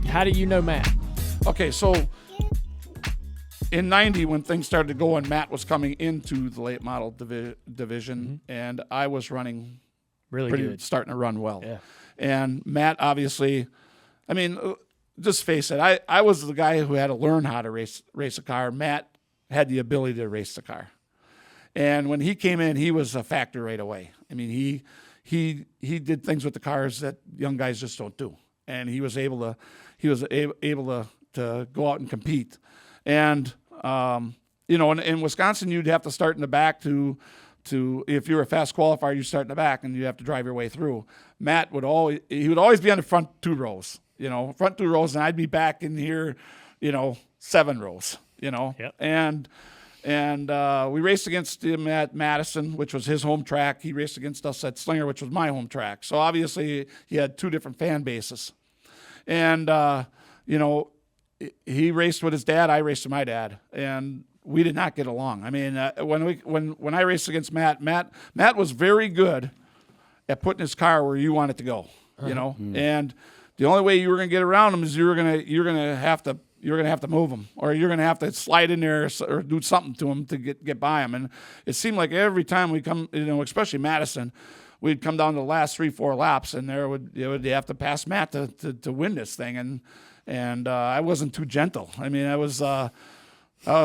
how do you know Matt? Okay, so in 90, when things started to go and Matt was coming into the late model division, and I was running Really pretty good. starting to run well. Yeah. And Matt, obviously, I mean, just face it, I was the guy who had to learn how to race a car. Matt had the ability to race the car. And when he came in, he was a factor right away. I mean, he did things with the cars that young guys just don't do. And he was able to go out and compete. And in Wisconsin, you'd have to start in the back to if you're a fast qualifier, you start in the back and you have to drive your way through. Matt would always be on the front 2 rows, and I'd be back in here, 7 rows, Yep. And we raced against him at Madison, which was his home track. He raced against us at Slinger, which was my home track. So obviously he had 2 different fan bases. And, he raced with his dad. I raced with my dad, and we did not get along. I mean, when I raced against Matt was very good at putting his car where you want it to go, and the only way you were going to get around him is you're going to have to move him, or you're going to have to slide in there or do something to him to get by him. And it seemed like every time we come, especially Madison, we'd come down to the last 3-4 laps, and you would have to pass Matt to win this thing. And I wasn't too gentle. I mean, I was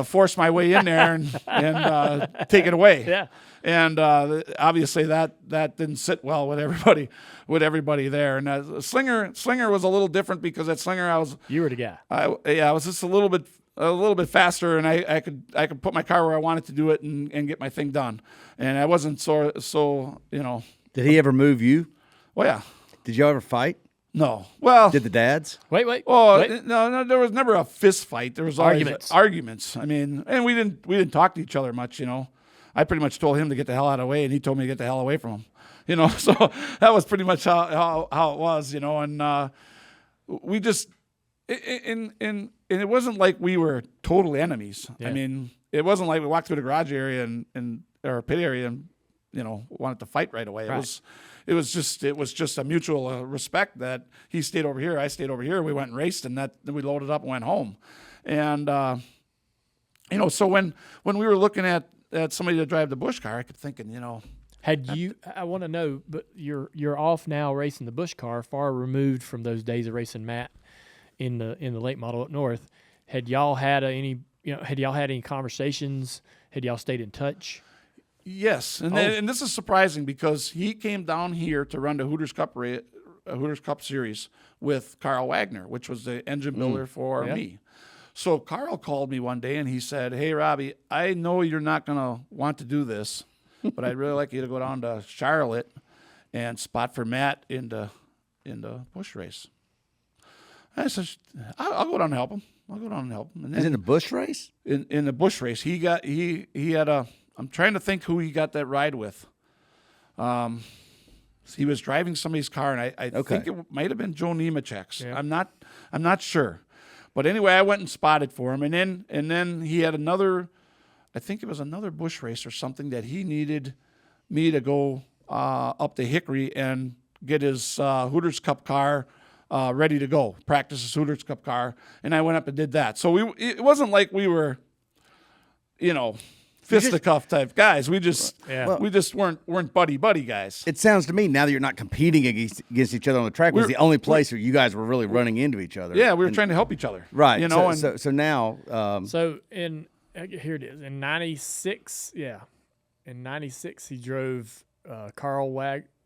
forced my way in there and take it away. Yeah. And obviously that didn't sit well with everybody there. And Slinger was a little different because at Slinger You were the guy. I was just a little bit faster, and I could put my car where I wanted to do it and get my thing done. And I wasn't so. Did he ever move you? Well, yeah. Did y'all ever fight? No. Well, Did the dads? Wait. Oh wait. no, there was never a fist fight. There was always arguments. I mean, and we didn't talk to each other much. I pretty much told him to get the hell out of the way, and he told me to get the hell away from him. So that was pretty much how it was. And we just and it wasn't like we were total enemies. Yeah. I mean, it wasn't like we walked through the garage area or pit area and wanted to fight right away. Right. It was just a mutual respect that he stayed over here, I stayed over here. We went and raced, and then we loaded up and went home. And so when we were looking at somebody to drive the Busch car, I kept thinking, I want to know, but you're off now racing the Busch car, far removed from those days of racing Matt in the late model up north. Had y'all had any conversations? Had y'all stayed in touch? Yes, and this is surprising because he came down here to run the Hooters Cup Series with Carl Wagner, which was the engine builder for me. So Carl called me one day and he said, "Hey, Robbie, I know you're not going to want to do this, but I'd really like you to go down to Charlotte and spot for Matt in the Busch race." I said, "I'll go down and help him. I'll go down and help him." And Is it in the Busch race? In the Busch race, he had a. I'm trying to think who he got that ride with. He was driving somebody's car, and I think it might have been Joe Nemechek's. Yeah. I'm not sure, but anyway, I went and spotted for him, and then he had another. I think it was another Busch race or something that he needed me to go up to Hickory and get his Hooters Cup car ready to go, practice his Hooters Cup car, and I went up and did that. So it wasn't like we were, fisticuff type guys. We just weren't buddy guys. It sounds to me now that you're not competing against each other on the track was the only place where you guys were really running into each other. Yeah, we were trying to help each other. Right. So now. So here it is in '96. Yeah, in '96 he drove Carl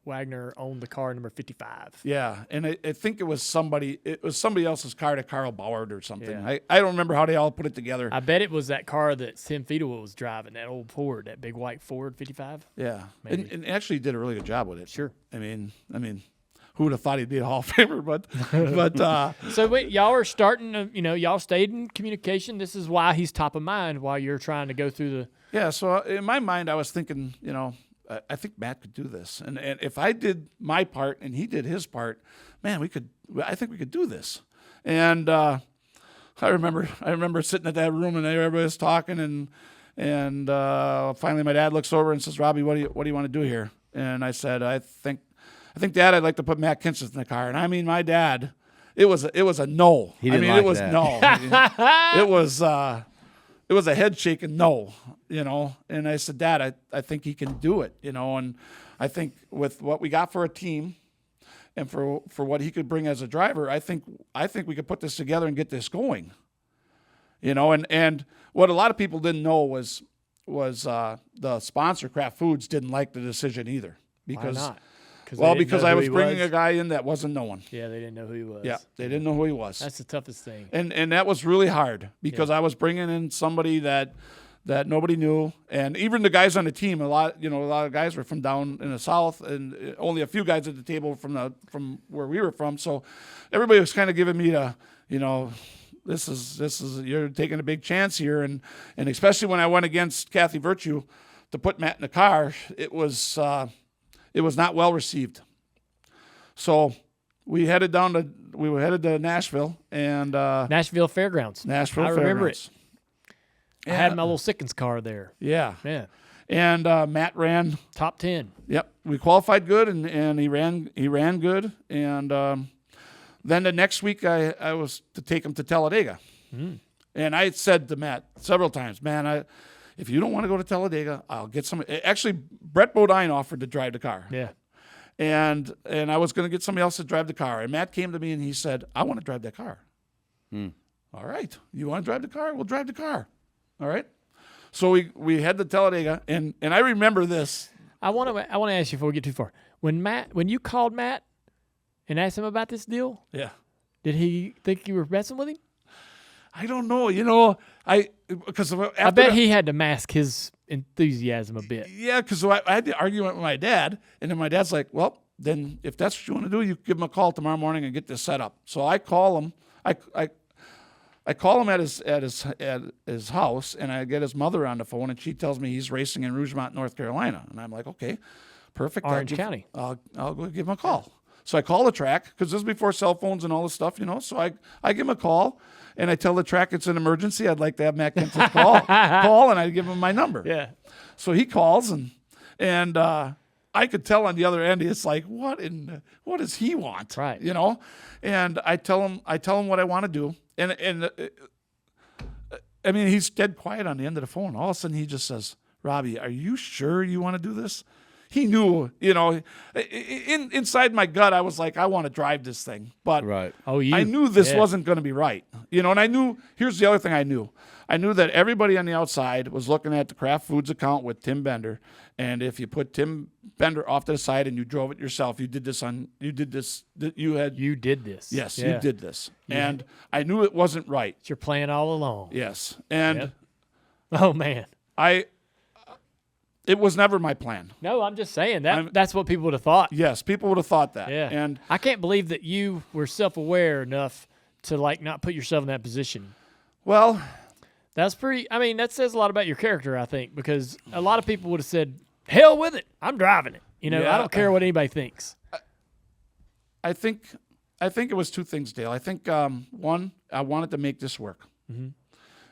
Wagner owned the car number 55. Yeah, and I think it was somebody else's car that Carl Bauer or something. Yeah. I don't remember how they all put it together. I bet it was that car that Tim Fiedel was driving, that old Ford, that big white Ford 55. Yeah, and actually he did a really good job with it. Sure. I mean, who would have thought he'd be a Hall of Famer? But so wait, y'all are starting to, y'all stayed in communication. This is why he's top of mind while you're trying to go through the. Yeah. So in my mind, I was thinking, I think Matt could do this, and if I did my part and he did his part, man, I think we could do this. And I remember sitting at that room and everybody was talking, and finally my dad looks over and says, "Robbie, what do you want to do here?" And I said, I think, Dad, I'd like to put Matt Kenseth in the car. And I mean, my dad it was a no. He didn't I mean, like it was that. no. It was a head shaking no, And I said, Dad, I think he can do it, And I think with what we got for a team, and for what he could bring as a driver, I think we could put this together and get this going, And what a lot of people didn't know was the sponsor, Kraft Foods, didn't like the decision either. Because, why not? Because I was bringing a guy in that wasn't known. Yeah, they didn't know who he was. Yeah, they didn't know who he was. That's the toughest thing. And that was really hard because I was bringing in somebody that nobody knew, and even the guys on the team, a lot of guys were from down in the South, and only a few guys at the table from where we were from. So everybody was kind of giving me this is you're taking a big chance here, and especially when I went against Kathy Virtue to put Matt in the car, it was not well received. So we were headed to Nashville and Nashville Fairgrounds. I remember it. I had my little Sickens car there. Yeah. Yeah. And Matt ran top 10. Yep. We qualified good and he ran good. And then the next week I was to take him to Talladega. And I said to Matt several times, man, if you don't want to go to Talladega, I'll get somebody. Actually, Brett Bodine offered to drive the car. Yeah. And I was going to get somebody else to drive the car. And Matt came to me and he said, I want to drive that car. All right. You want to drive the car? We'll drive the car. All right. So we head to Talladega. And I remember this. I want to ask you before we get too far. When you called Matt and asked him about this deal, yeah, did he think you were messing with him? I don't know. Because I bet he had to mask his enthusiasm a bit. Yeah, because I had the argument with my dad, and then my dad's like, well, then if that's what you want to do, you give him a call tomorrow morning and get this set up. So I call him. I call him at his house, and I get his mother on the phone, and she tells me he's racing in Rougemont, North Carolina. And I'm like, okay, perfect. Orange County. I'll go give him a call. So I call the track, because this is before cell phones and all this stuff, So I give him a call, and I tell the track it's an emergency. I'd like to have Matt Kenseth call, and I give him my number. Yeah. So he calls, and I could tell on the other end, it's like, what does he want? Right. And I tell him what I want to do, and I mean, he's dead quiet on the end of the phone. All of a sudden, he just says, "Robbie, are you sure you want to do this?" He knew, inside my gut, I was like, I want to drive this thing. But right. I knew this wasn't going to be right. And I knew, here's the other thing I knew. I knew that everybody on the outside was looking at the Kraft Foods account with Tim Bender. And if you put Tim Bender off to the side and you drove it yourself, you did this. You did this. Yes, yeah. you did this. Yeah. And I knew it wasn't right. It's your plan all along. Yes. And yep. Oh, man. It was never my plan. No, I'm just saying that's what people would have thought. Yes, people would have thought that. Yeah. And I can't believe that you were self-aware enough to not put yourself in that position. Well, that's that says a lot about your character, I think, because a lot of people would have said, hell with it. I'm driving it. Yeah, I don't care what anybody thinks. I think it was two things, Dale. I think one, I wanted to make this work. Mm-hmm.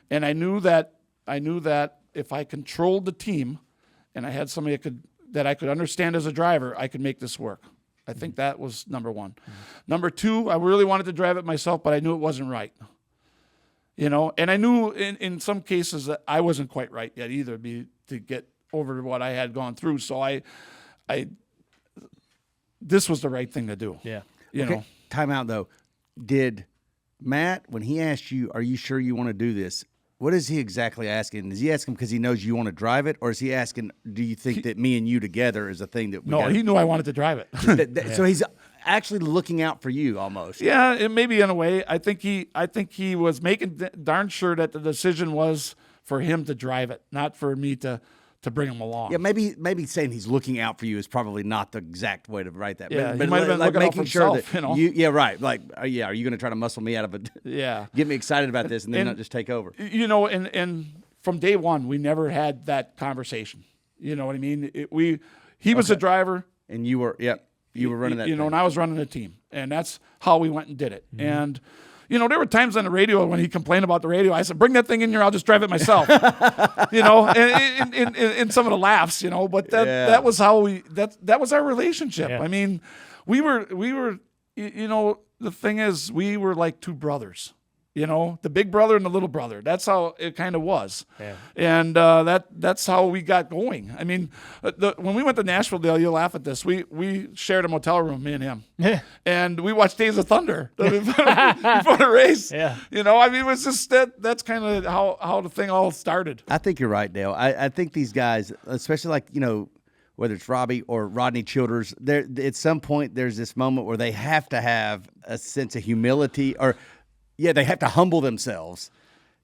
And I knew that if I controlled the team, and I had somebody that I could understand as a driver, I could make this work. I think that was number one. Mm-hmm. Number two, I really wanted to drive it myself, but I knew it wasn't right. And I knew in some cases that I wasn't quite right yet either to get over what I had gone through. So this was the right thing to do. Yeah. Time out, though. Did Matt, when he asked you, are you sure you want to do this? What is he exactly asking? Is he asking because he knows you want to drive it, or is he asking, do you think that me and you together is a thing that we No, he knew I wanted to drive it. Yeah. So he's actually looking out for you almost. Yeah, it maybe in a way. I think he was making darn sure that the decision was for him to drive it, not for me to bring him along. Yeah, maybe saying he's looking out for you is probably not the exact way to write that. Yeah, but he might have been looking out for himself, Yeah, right. Like, are you going to try to muscle me out of it? Yeah. Get me excited about this and then not just take over. And from day one, we never had that conversation. You know what I mean? He was a driver. And you were running that. And I was running the team. And that's how we went and did it. Mm-hmm. And there were times on the radio when he complained about the radio. I said, "Bring that thing in here. I'll just drive it myself." and some of the laughs, But that was how that was our relationship. Yeah. I mean, we were the thing is, we were like two brothers. The big brother and the little brother. That's how it kind of was. Yeah. And that's how we got going. I mean, when we went to Nashville, Dale, you'll laugh at this. We shared a motel room, me and him. Yeah. And we watched Days of Thunder before the race. Yeah. I mean, it was just that's kind of how the thing all started. I think you're right, Dale. I think these guys, especially like, whether it's Robbie or Rodney Childers, there at some point there's this moment where they have to have a sense of humility they have to humble themselves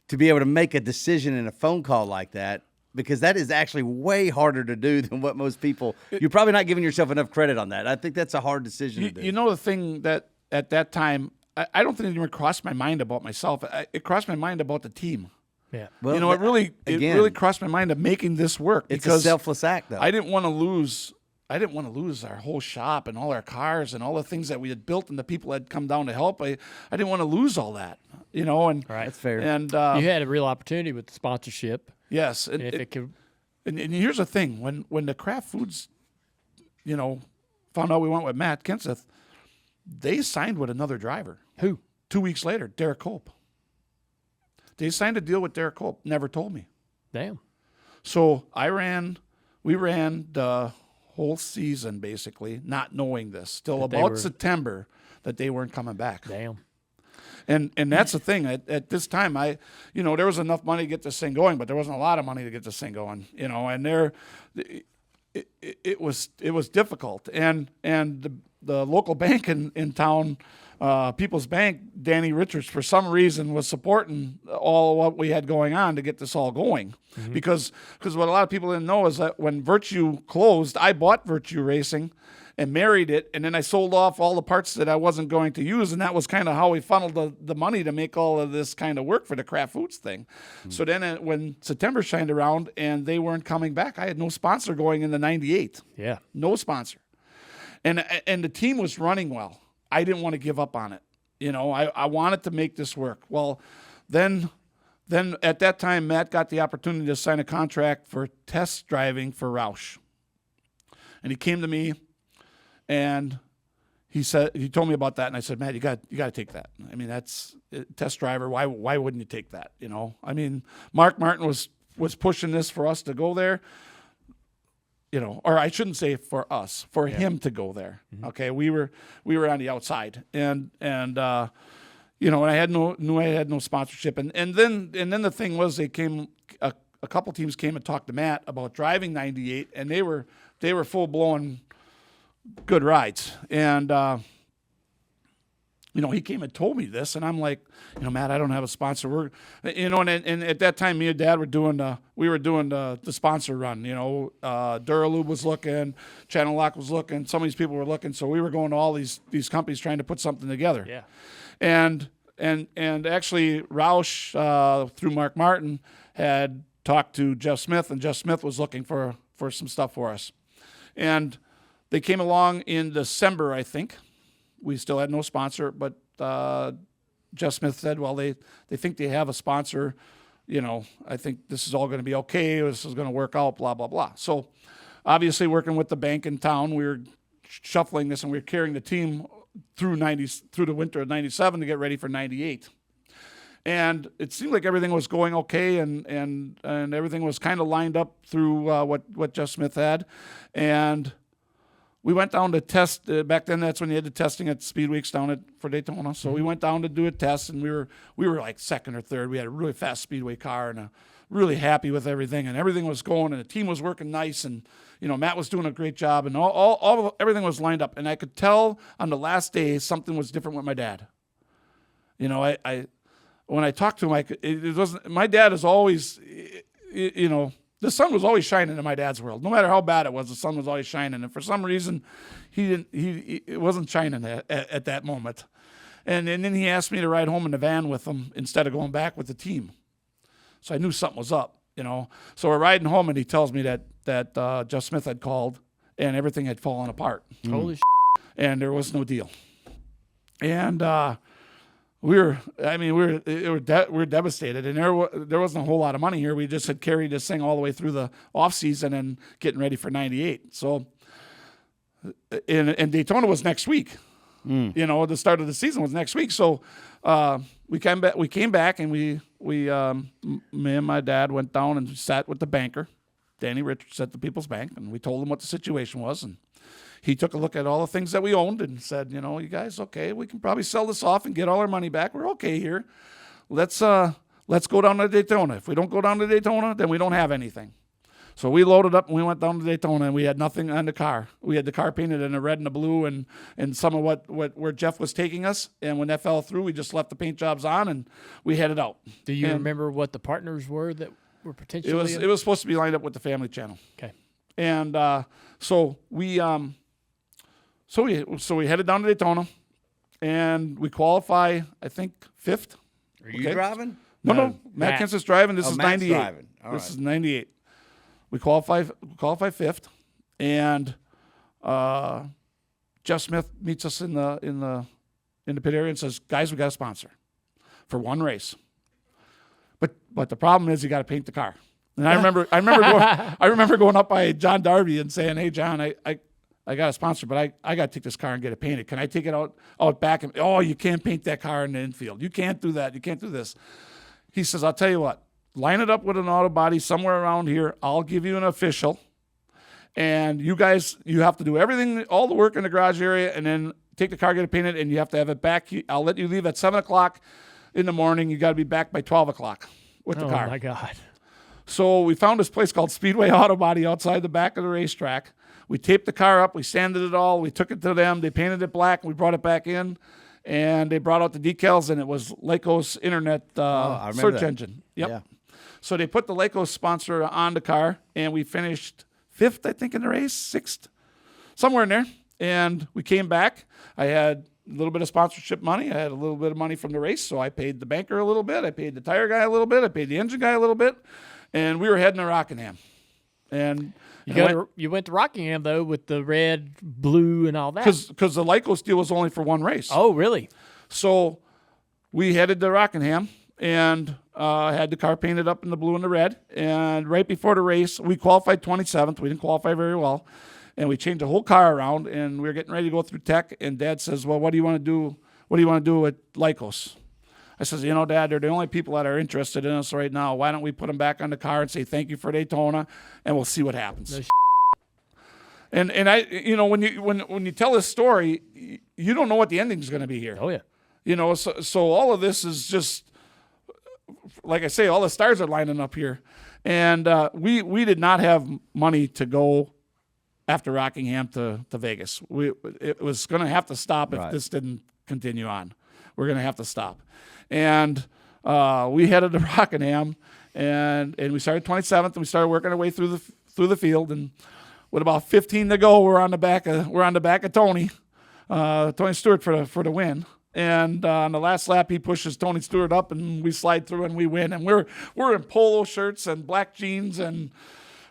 to be able to make a decision in a phone call like that, because that is actually way harder to do than what most people – you're probably not giving yourself enough credit on that. I think that's a hard decision to do. The thing that at that time, I don't think it even crossed my mind about myself. It crossed my mind about the team. Yeah. Well, it really crossed my mind of making this work. It's because a selfless act, though. I didn't want to lose our whole shop and all our cars and all the things that we had built and the people that had come down to help. I didn't want to lose all that, and Right. That's fair. And You had a real opportunity with the sponsorship. yes, And if it could, and here's the thing: when the Kraft Foods, found out we went with Matt Kenseth, they signed with another driver. who? 2 weeks later, Derek Cope. They signed a deal with Derek Cope. Never told me. Damn. So we ran the whole season basically, not knowing this till about September that they weren't coming back. Damn. And that's the thing. At this time, there was enough money to get this thing going, but there wasn't a lot of money to get this thing going. And it was difficult. And the local bank in town, People's Bank, Danny Richards, for some reason was supporting all of what we had going on to get this all going. Mm-hmm. Because what a lot of people didn't know is that when Virtue closed, I bought Virtue Racing and married it, and then I sold off all the parts that I wasn't going to use, and that was kind of how we funneled the money to make all of this kind of work for the Kraft Foods thing. Mm-hmm. So then when September shined around and they weren't coming back, I had no sponsor going into 98. Yeah. No sponsor. And the team was running well. I didn't want to give up on it. I wanted to make this work. Well, then at that time, Matt got the opportunity to sign a contract for test driving for Roush. And he came to me and he told me about that. And I said, Matt, you got to take that. I mean, that's test driver. Why wouldn't you take that? I mean, Mark Martin was pushing this for us to go there. Or I shouldn't say for us, for him to go there. Mm-hmm. Okay, we were on the outside, and and I knew I had no sponsorship, and then the thing was they came a couple teams came and talked to Matt about driving 98, and they were full blown good rides, and he came and told me this, and I'm like, Matt, I don't have a sponsor. And at that time, me and Dad were doing the sponsor run. Duralube was looking, Channel Lock was looking, some of these people were looking, so we were going to all these companies trying to put something together. Yeah. And actually, Roush through Mark Martin had talked to Jeff Smith, and Jeff Smith was looking for some stuff for us, and they came along in December, I think. We still had no sponsor, but Jeff Smith said, well, they think they have a sponsor. I think this is all going to be okay. This is going to work out, blah, blah, blah. So obviously working with the bank in town, we were shuffling this, and we were carrying the team through the winter of 97 to get ready for 98. And it seemed like everything was going okay, and everything was kind of lined up through what Jeff Smith had. And we went down to test. Back then, that's when you had the testing at Speed Weeks down for Daytona. So we went down to do a test, and we were like second or third. We had a really fast Speedway car, and really happy with everything. And everything was going, and the team was working nice, and Matt was doing a great job, and everything was lined up. And I could tell on the last day something was different with my dad. When I talked to him, it wasn't. My dad is always, the sun was always shining in my dad's world. No matter how bad it was, the sun was always shining. And for some reason, it wasn't shining at that moment. And then he asked me to ride home in the van with him instead of going back with the team. So I knew something was up, So we're riding home, and he tells me that Jeff Smith had called, and everything had fallen apart. Holy And there was no deal. And we were devastated, and there wasn't a whole lot of money here. We just had carried this thing all the way through the off season and getting ready for 98. So, and Daytona was next week. You know, the start of the season was next week. So we came back, and me and my dad went down and sat with the banker, Danny Richards at the People's Bank, and we told him what the situation was. And he took a look at all the things that we owned and said, you know, you guys, okay, we can probably sell this off and get all our money back. We're okay here. Let's go down to Daytona. If we don't go down to Daytona, then we don't have anything. So we loaded up and we went down to Daytona, and we had nothing on the car. We had the car painted in the red and the blue and some of where Jeff was taking us. And when that fell through, we just left the paint jobs on and we headed out. Do you remember what the partners were that were potentially? It was supposed to be lined up with the Family Channel. Okay. And so we headed down to Daytona, and we qualify, I think, 5th. Are you driving? No. Matt Kenseth's driving. This is Matt's 98. driving. This is 98. We qualify 5th, and Jeff Smith meets us in the pit area and says, "Guys, we got a sponsor for one race." But the problem is you got to paint the car. And I remember going up by John Darby and saying, "Hey, John, I got a sponsor, but I got to take this car and get it painted. Can I take it out back?" And you can't paint that car in the infield. You can't do that. You can't do this. He says, "I'll tell you what. Line it up with an auto body somewhere around here. I'll give you an official, and you guys, you have to do everything, all the work in the garage area, and then take the car, get it painted, and you have to have it back. I'll let you leave at 7:00 in the morning. You got to be back by 12:00 with the car." Oh my God! So we found this place called Speedway Auto Body outside the back of the racetrack. We taped the car up. We sanded it all. We took it to them. They painted it black. We brought it back in, and they brought out the decals, and it was Lycos Internet search engine. Yep. Yeah. So they put the Lycos sponsor on the car, and we finished 5th, I think, in the race, 6th, somewhere in there. And we came back. I had a little bit of sponsorship money. I had a little bit of money from the race, so I paid the banker a little bit. I paid the tire guy a little bit. I paid the engine guy a little bit. And we were heading to Rockingham. And you went to Rockingham, though, with the red, blue, and all that. Because the Lycos deal was only for one race. Oh, really? So we headed to Rockingham and had the car painted up in the blue and the red. And right before the race, we qualified 27th. We didn't qualify very well. And we changed the whole car around, and we were getting ready to go through tech. And Dad says, "Well, what do you want to do? What do you want to do with Lycos?" I says, "You know, Dad, they're the only people that are interested in us right now. Why don't we put them back on the car and say thank you for Daytona, and we'll see what happens." And I, you know, when you tell this story, you don't know what the ending is going to be here. Oh yeah. You know, so all of this is just, like I say, all the stars are lining up here, and we did not have money to go after Rockingham to Vegas. It was going to have to stop if this didn't continue on. We're going to have to stop. And we headed to Rockingham, and we started 27th, and we started working our way through the field. And with about 15 to go, we're on the back of Tony Stewart for the win. And on the last lap, he pushes Tony Stewart up, and we slide through and we win. And we're in polo shirts and black jeans, and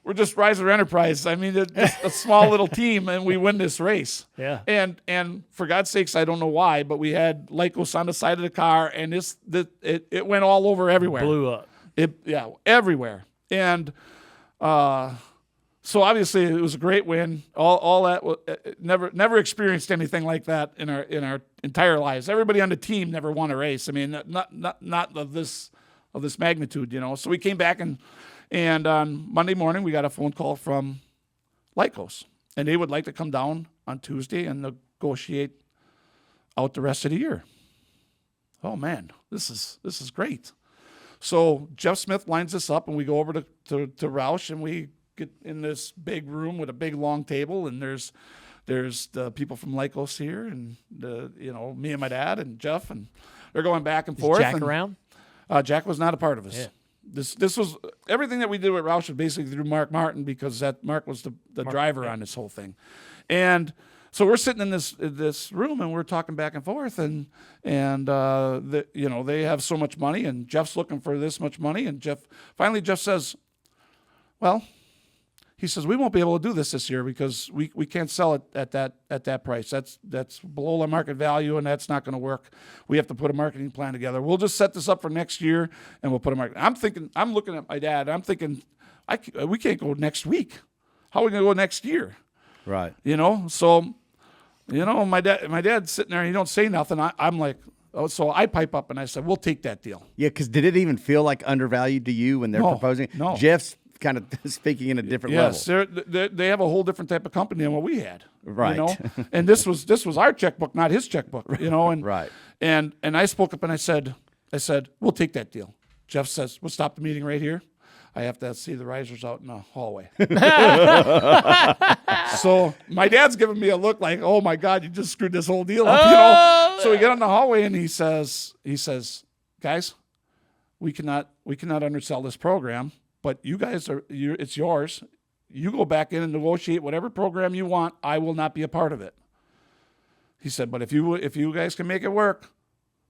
we're just Reiser Enterprise. I mean, just a small little team, and we win this race. Yeah. And for God's sakes, I don't know why, but we had Lycos on the side of the car, and it went all over everywhere. Blew up. Everywhere. And so obviously it was a great win. All that never experienced anything like that in our entire lives. Everybody on the team never won a race. I mean, not of this magnitude, you know. So we came back and on Monday morning, we got a phone call from Lycos, and they would like to come down on Tuesday and negotiate out the rest of the year. Oh man, this is great. So Jeff Smith lines us up, and we go over to Roush, and we get in this big room with a big long table, and there's the people from Lycos here, and me and my dad and Jeff, and they're going back and forth. Jack around? Jack was not a part of us. Yeah. This was everything that we did with Roush was basically through Mark Martin, because that Mark was the driver on this whole thing. And so we're sitting in this room, and we're talking back and forth, and they have so much money, and Jeff's looking for this much money, and Jeff says, well, he says, we won't be able to do this year because we can't sell it at that price. That's below the market value, and that's not going to work. We have to put a marketing plan together. We'll just set this up for next year, and we'll put a marketing. I'm looking at my dad. I'm thinking, we can't go next week. How are we going to go next year? Right. You know, so You know, my dad's sitting there and he don't say nothing. I'm like, oh, so I pipe up and I said, we'll take that deal. Yeah, because did it even feel like undervalued to you when they're proposing? No. Jeff's kind of speaking in a different level. Yes, they have a whole different type of company than what we had. Right. You know? And this was our checkbook, not his checkbook. You know, and Right. And I spoke up and I said, we'll take that deal. Jeff says, we'll stop the meeting right here. I have to see the Reisers out in the hallway. So my dad's giving me a look like, oh my God, you just screwed this whole deal up, you know. So we get on the hallway and he says, guys, we cannot undersell this program, but you guys it's yours. You go back in and negotiate whatever program you want. I will not be a part of it. He said, but if you guys can make it work,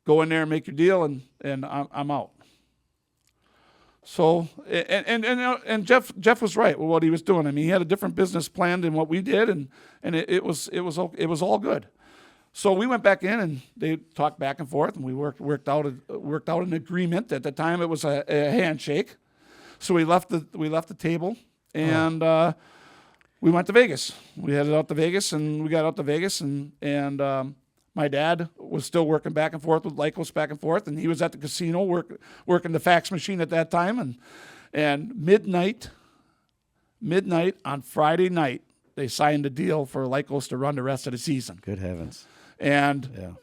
go in there and make your deal, and I'm out. So and Jeff was right with what he was doing. I mean, he had a different business plan than what we did, and it was all good. So we went back in and they talked back and forth, and we worked out an agreement. At the time, it was a handshake. So we left the table and we went to Vegas. We headed out to Vegas, and we got out to Vegas, and my dad was still working back and forth with Lycos back and forth, and he was at the casino working the fax machine at that time. And midnight on Friday night, they signed a deal for Lycos to run the rest of the season. Good heavens. And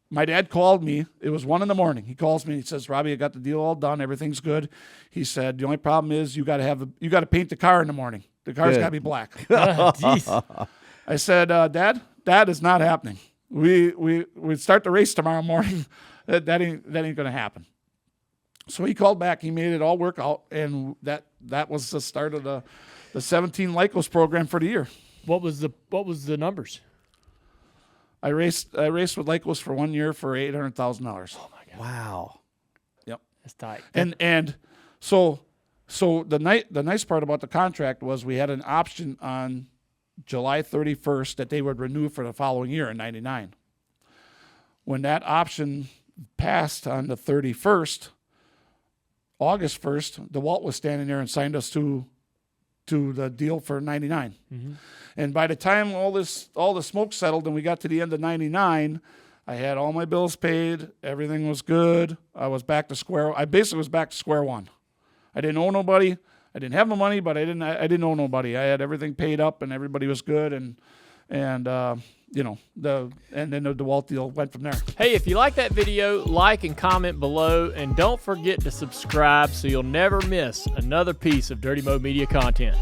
my dad called me. It was 1 a.m. He calls me. He says, Robbie, I got the deal all done. Everything's good. He said, the only problem is you got to paint the car in the morning. The car's got to be black. I said, Dad, that is not happening. We start the race tomorrow morning. That ain't going to happen. So he called back. He made it all work out, and that was the start of the 17 Lycos program for the year. What was the numbers? I raced with Lycos for 1 year for $800,000. Oh my God! Wow. Yep, that's tight. And so the nice part about the contract was we had an option on July 31st that they would renew for the following year in '99. When that option passed on the 31st, August 1st, DeWalt was standing there and signed us to the deal for '99. Mm-hmm. And by the time all the smoke settled and we got to the end of '99, I had all my bills paid. Everything was good. I basically was back to square one. I didn't owe nobody. I didn't have my money, but I didn't owe nobody. I had everything paid up, and everybody was good, and then the DeWalt deal went from there. Hey, if you like that video, like and comment below, and don't forget to subscribe so you'll never miss another piece of Dirty Mo Media content.